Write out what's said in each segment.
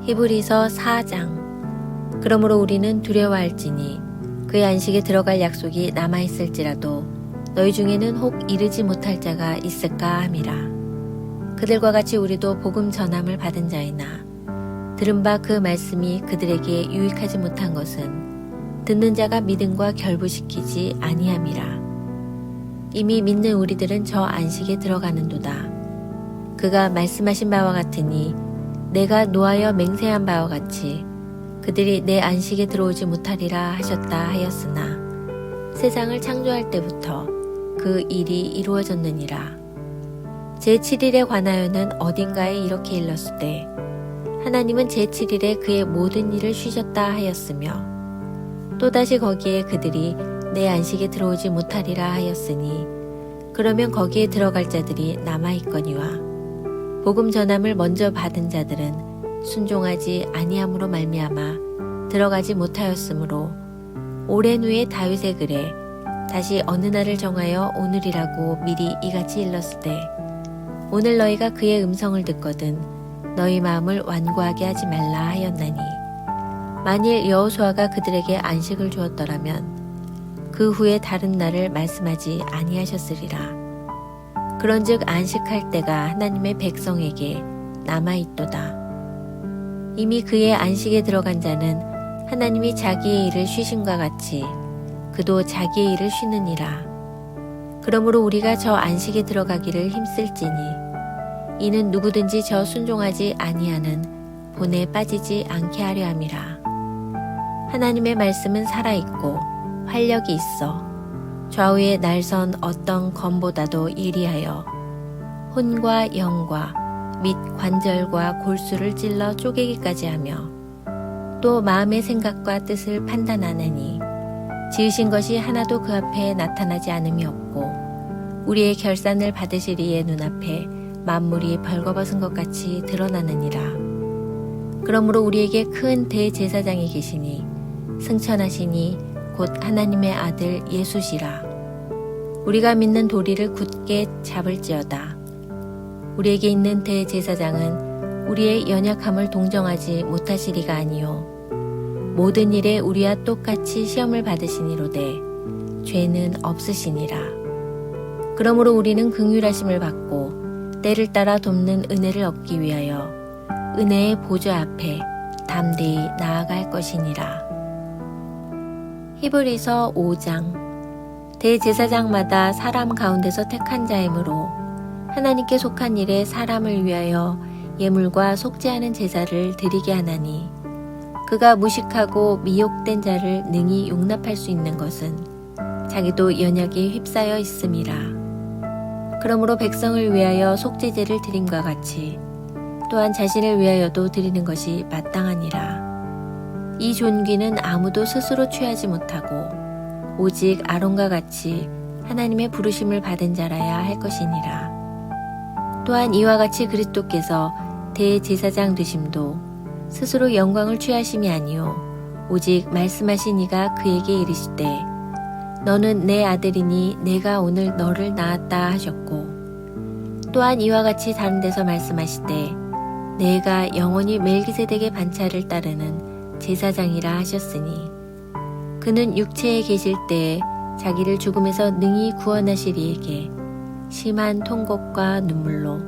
히브리서 4장. 그러므로 우리는 두려워할지니 그의 안식에 들어갈 약속이 남아있을지라도 너희 중에는 혹 이르지 못할 자가 있을까 함이라. 그들과 같이 우리도 복음 전함을 받은 자이나 들은 바 그 말씀이 그들에게 유익하지 못한 것은 듣는 자가 믿음과 결부시키지 아니함이라. 이미 믿는 우리들은 저 안식에 들어가는도다. 그가 말씀하신 바와 같으니 내가 노하여 맹세한 바와 같이 그들이 내 안식에 들어오지 못하리라 하셨다 하였으나 세상을 창조할 때부터 그 일이 이루어졌느니라. 제7일에 관하여는 어딘가에 이렇게 일렀으되 하나님은 제7일에 그의 모든 일을 쉬셨다 하였으며 또다시 거기에 그들이 내 안식에 들어오지 못하리라 하였으니 그러면 거기에 들어갈 자들이 남아있거니와 복음 전함을 먼저 받은 자들은 순종하지 아니함으로 말미암아 들어가지 못하였으므로 오랜 후에 다윗의 글에 다시 어느 날을 정하여 오늘이라고 미리 이같이 일렀으되 오늘 너희가 그의 음성을 듣거든 너희 마음을 완고하게 하지 말라 하였나니 만일 여호수아가 그들에게 안식을 주었더라면 그 후에 다른 날을 말씀하지 아니하셨으리라. 그런즉 안식할 때가 하나님의 백성에게 남아있도다. 이미 그의 안식에 들어간 자는 하나님이 자기의 일을 쉬심과 같이 그도 자기의 일을 쉬느니라. 그러므로 우리가 저 안식에 들어가기를 힘쓸지니 이는 누구든지 저 순종하지 아니하는 본에 빠지지 않게 하려 함이라. 하나님의 말씀은 살아있고 활력이 있어 좌우에 날선 어떤 검보다도 예리하여 혼과 영과 및 관절과 골수를 찔러 쪼개기까지 하며 또 마음의 생각과 뜻을 판단하느니 지으신 것이 하나도 그 앞에 나타나지 않음이 없고 우리의 결산을 받으실 이의 눈앞에 만물이 벌거벗은 것 같이 드러나느니라. 그러므로 우리에게 큰 대제사장이 계시니 승천하시니 곧 하나님의 아들 예수시라. 우리가 믿는 도리를 굳게 잡을지어다. 우리에게 있는 대제사장은 우리의 연약함을 동정하지 못하시리가 아니요 모든 일에 우리와 똑같이 시험을 받으시니로되 죄는 없으시니라. 그러므로 우리는 긍휼하심을 받고 때를 따라 돕는 은혜를 얻기 위하여 은혜의 보좌 앞에 담대히 나아갈 것이니라. 히브리서 5장. 대제사장마다 사람 가운데서 택한 자이므로 하나님께 속한 일에 사람을 위하여 예물과 속죄하는 제사를 드리게 하나니 그가 무식하고 미혹된 자를 능히 용납할 수 있는 것은 자기도 연약에 휩싸여 있음이라. 그러므로 백성을 위하여 속죄제를 드림과 같이 또한 자신을 위하여도 드리는 것이 마땅하니라. 이 존귀는 아무도 스스로 취하지 못하고 오직 아론과 같이 하나님의 부르심을 받은 자라야 할 것이니라. 또한 이와 같이 그리스도께서 대제사장 되심도 스스로 영광을 취하심이 아니요 오직 말씀하신 이가 그에게 이르시되 너는 내 아들이니 내가 오늘 너를 낳았다 하셨고 또한 이와 같이 다른 데서 말씀하시되 내가 영원히 멜기세덱의 반차를 따르는 제사장이라 하셨으니 그는 육체에 계실 때에 자기를 죽음에서 능히 구원하실 이에게 심한 통곡과 눈물로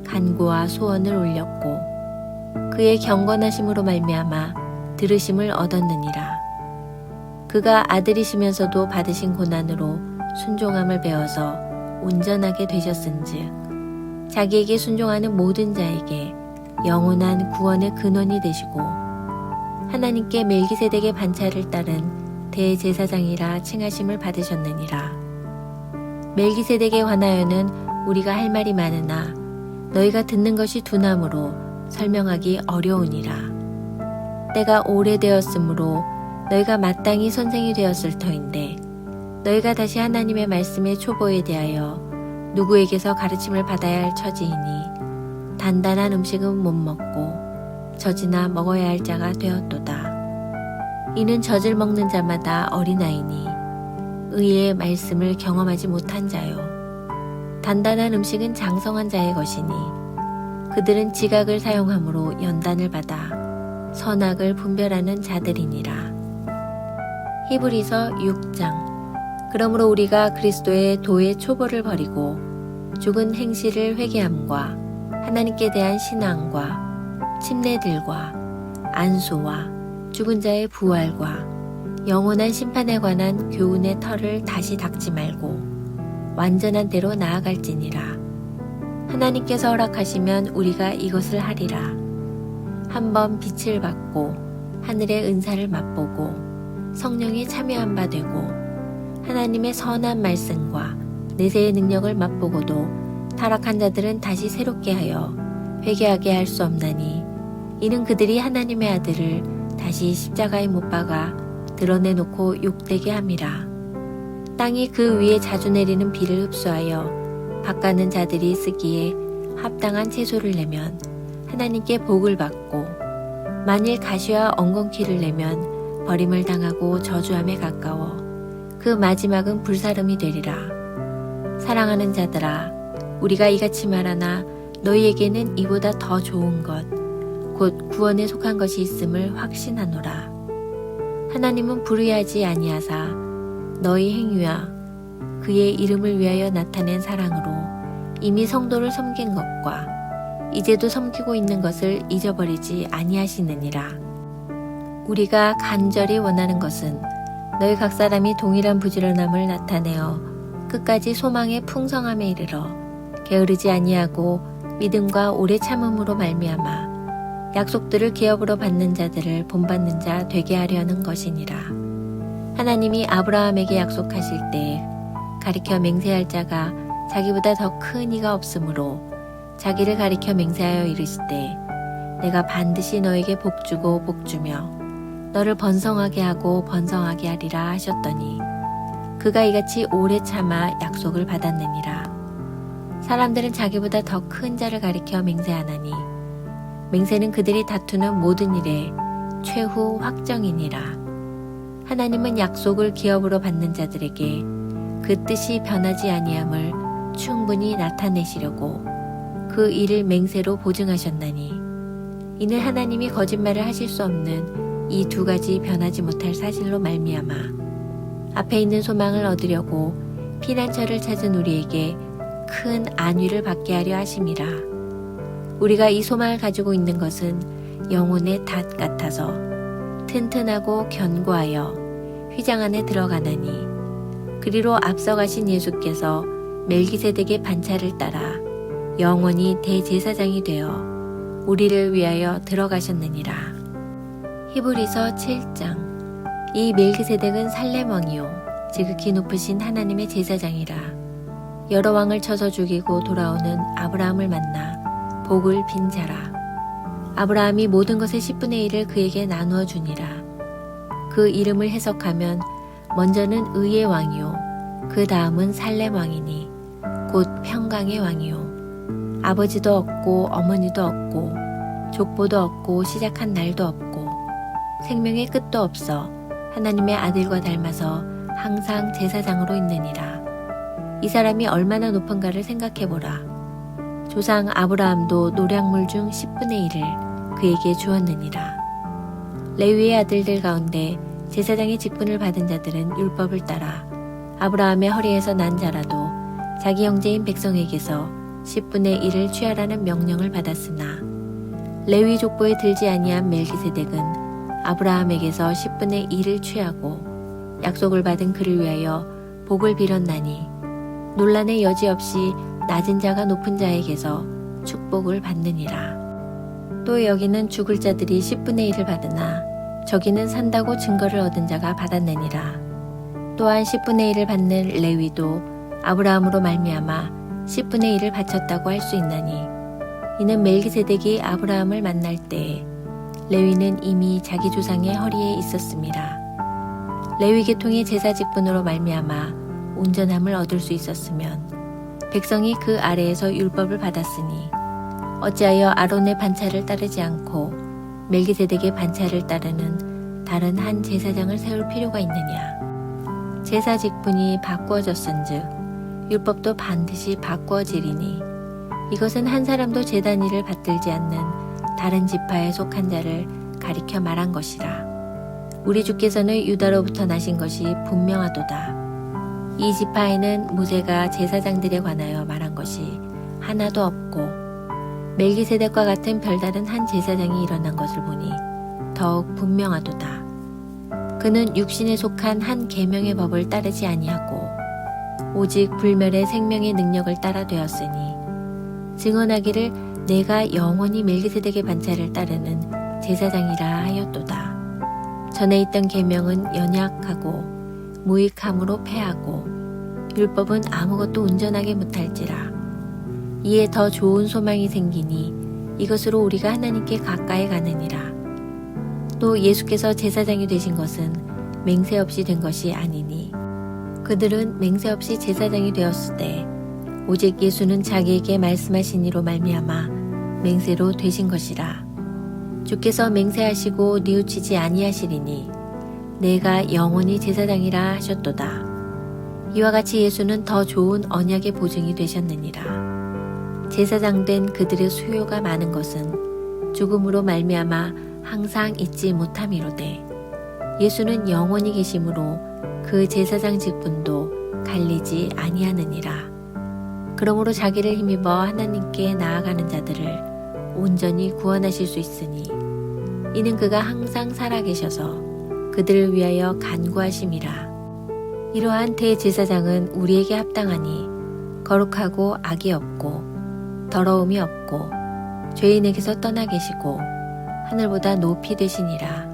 간구와 소원을 올렸고 그의 경건하심으로 말미암아 들으심을 얻었느니라. 그가 아들이시면서도 받으신 고난으로 순종함을 배워서 온전하게 되셨은즉 자기에게 순종하는 모든 자에게 영원한 구원의 근원이 되시고 하나님께 멜기세덱의 반차를 따른 대제사장이라 칭하심을 받으셨느니라. 멜기세덱에 관하여는 우리가 할 말이 많으나 너희가 듣는 것이 둔함으로 설명하기 어려우니라. 때가 오래되었으므로 너희가 마땅히 선생이 되었을 터인데 너희가 다시 하나님의 말씀의 초보에 대하여 누구에게서 가르침을 받아야 할 처지이니 단단한 음식은 못 먹고 젖이나 먹어야 할 자가 되었도다. 이는 젖을 먹는 자마다 어린아이니 의의 말씀을 경험하지 못한 자요. 단단한 음식은 장성한 자의 것이니 그들은 지각을 사용함으로 연단을 받아 선악을 분별하는 자들이니라. 히브리서 6장. 그러므로 우리가 그리스도의 도의 초보를 버리고 죽은 행실을 회개함과 하나님께 대한 신앙과 침례들과 안수와 죽은 자의 부활과 영원한 심판에 관한 교훈의 털을 다시 닦지 말고 완전한 대로 나아갈지니라. 하나님께서 허락하시면 우리가 이것을 하리라. 한번 빛을 받고 하늘의 은사를 맛보고 성령이 참여한 바 되고 하나님의 선한 말씀과 내세의 능력을 맛보고도 타락한 자들은 다시 새롭게 하여 회개하게 할 수 없나니 이는 그들이 하나님의 아들을 다시 십자가에 못 박아 드러내놓고 욕되게 함이라. 땅이 그 위에 자주 내리는 비를 흡수하여 밭가는 자들이 쓰기에 합당한 채소를 내면 하나님께 복을 받고 만일 가시와 엉겅퀴를 내면 버림을 당하고 저주함에 가까워 그 마지막은 불사름이 되리라. 사랑하는 자들아, 우리가 이같이 말하나 너희에게는 이보다 더 좋은 것, 곧 구원에 속한 것이 있음을 확신하노라. 하나님은 불의하지 아니하사 너희 행위와 그의 이름을 위하여 나타낸 사랑으로 이미 성도를 섬긴 것과 이제도 섬기고 있는 것을 잊어버리지 아니하시느니라. 우리가 간절히 원하는 것은 너희 각 사람이 동일한 부지런함을 나타내어 끝까지 소망의 풍성함에 이르러 게으르지 아니하고 믿음과 오래 참음으로 말미암아 약속들을 기업으로 받는 자들을 본받는 자 되게 하려는 것이니라. 하나님이 아브라함에게 약속하실 때에 가리켜 맹세할 자가 자기보다 더 큰 이가 없으므로 자기를 가리켜 맹세하여 이르시되 내가 반드시 너에게 복주고 복주며 너를 번성하게 하고 번성하게 하리라 하셨더니 그가 이같이 오래 참아 약속을 받았느니라. 사람들은 자기보다 더 큰 자를 가리켜 맹세하나니 맹세는 그들이 다투는 모든 일에 최후 확정이니라. 하나님은 약속을 기업으로 받는 자들에게 그 뜻이 변하지 아니함을 충분히 나타내시려고 그 일을 맹세로 보증하셨나니 이는 하나님이 거짓말을 하실 수 없는 이 두 가지 변하지 못할 사실로 말미암아 앞에 있는 소망을 얻으려고 피난처를 찾은 우리에게 큰 안위를 받게 하려 하심이라. 우리가 이 소망을 가지고 있는 것은 영혼의 닷 같아서 튼튼하고 견고하여 휘장 안에 들어가나니 그리로 앞서가신 예수께서 멜기세덱의 반차를 따라 영원히 대제사장이 되어 우리를 위하여 들어가셨느니라. 히브리서 7장. 이 멜기세덱은 살렘 왕이요 지극히 높으신 하나님의 제사장이라. 여러 왕을 쳐서 죽이고 돌아오는 아브라함을 만나 복을 빈 자라. 아브라함이 모든 것의 10분의 1을 그에게 나누어 주니라. 그 이름을 해석하면 먼저는 의의 왕이요 그 다음은 살렘 왕이니 곧 평강의 왕이요 아버지도 없고 어머니도 없고 족보도 없고 시작한 날도 없고 생명의 끝도 없어 하나님의 아들과 닮아서 항상 제사장으로 있느니라. 이 사람이 얼마나 높은가를 생각해보라. 조상 아브라함도 노량물 중 10분의 1을 그에게 주었느니라. 레위의 아들들 가운데 제사장의 직분을 받은 자들은 율법을 따라 아브라함의 허리에서 난 자라도 자기 형제인 백성에게서 10분의 1을 취하라는 명령을 받았으나 레위 족보에 들지 아니한 멜기세덱은 아브라함에게서 10분의 1을 취하고 약속을 받은 그를 위하여 복을 빌었나니 논란의 여지 없이 낮은 자가 높은 자에게서 축복을 받느니라. 또 여기는 죽을 자들이 10분의 1을 받으나 저기는 산다고 증거를 얻은 자가 받았느니라. 또한 10분의 1을 받는 레위도 아브라함으로 말미암아 10분의 1을 바쳤다고 할 수 있나니 이는 멜기세덱이 아브라함을 만날 때에 레위는 이미 자기 조상의 허리에 있었습니다. 레위 계통의 제사 직분으로 말미암아 온전함을 얻을 수 있었으면 백성이 그 아래에서 율법을 받았으니 어찌하여 아론의 반차를 따르지 않고 멜기세덱의 반차를 따르는 다른 한 제사장을 세울 필요가 있느냐. 제사 직분이 바꾸어졌은즉 율법도 반드시 바꾸어지리니 이것은 한 사람도 제단 일을 받들지 않는 다른 지파에 속한 자를 가리켜 말한 것이라. 우리 주께서는 유다로부터 나신 것이 분명하도다. 이 지파에는 모세가 제사장들에 관하여 말한 것이 하나도 없고 멜기세덱과 같은 별다른 한 제사장이 일어난 것을 보니 더욱 분명하도다. 그는 육신에 속한 한 계명의 법을 따르지 아니하고 오직 불멸의 생명의 능력을 따라 되었으니 증언하기를 내가 영원히 멜기세덱의 반차를 따르는 제사장이라 하였도다. 전에 있던 계명은 연약하고 무익함으로 패하고 율법은 아무것도 온전하게 못할지라. 이에 더 좋은 소망이 생기니 이것으로 우리가 하나님께 가까이 가느니라. 또 예수께서 제사장이 되신 것은 맹세 없이 된 것이 아니니 그들은 맹세 없이 제사장이 되었을 때 오직 예수는 자기에게 말씀하신 이로 말미암아 맹세로 되신 것이라. 주께서 맹세하시고 뉘우치지 아니하시리니 내가 영원히 제사장이라 하셨도다. 이와 같이 예수는 더 좋은 언약의 보증이 되셨느니라. 제사장 된 그들의 수요가 많은 것은 죽음으로 말미암아 항상 잊지 못함이로되 예수는 영원히 계심으로 그 제사장 직분도 갈리지 아니하느니라. 그러므로 자기를 힘입어 하나님께 나아가는 자들을 온전히 구원하실 수 있으니 이는 그가 항상 살아계셔서 그들을 위하여 간구하심이라. 이러한 대제사장은 우리에게 합당하니 거룩하고 악이 없고 더러움이 없고 죄인에게서 떠나 계시고 하늘보다 높이 되시니라.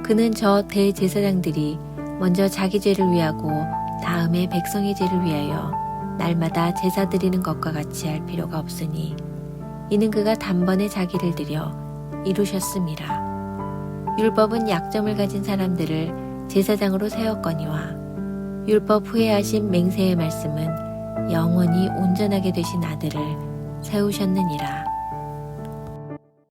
그는 저 대제사장들이 먼저 자기 죄를 위하고 다음에 백성의 죄를 위하여 날마다 제사 드리는 것과 같이 할 필요가 없으니 이는 그가 단번에 자기를 드려 이루셨음이라. 율법은 약점을 가진 사람들을 제사장으로 세웠거니와 율법 후에 하신 맹세의 말씀은 영원히 온전하게 되신 아들을 세우셨느니라.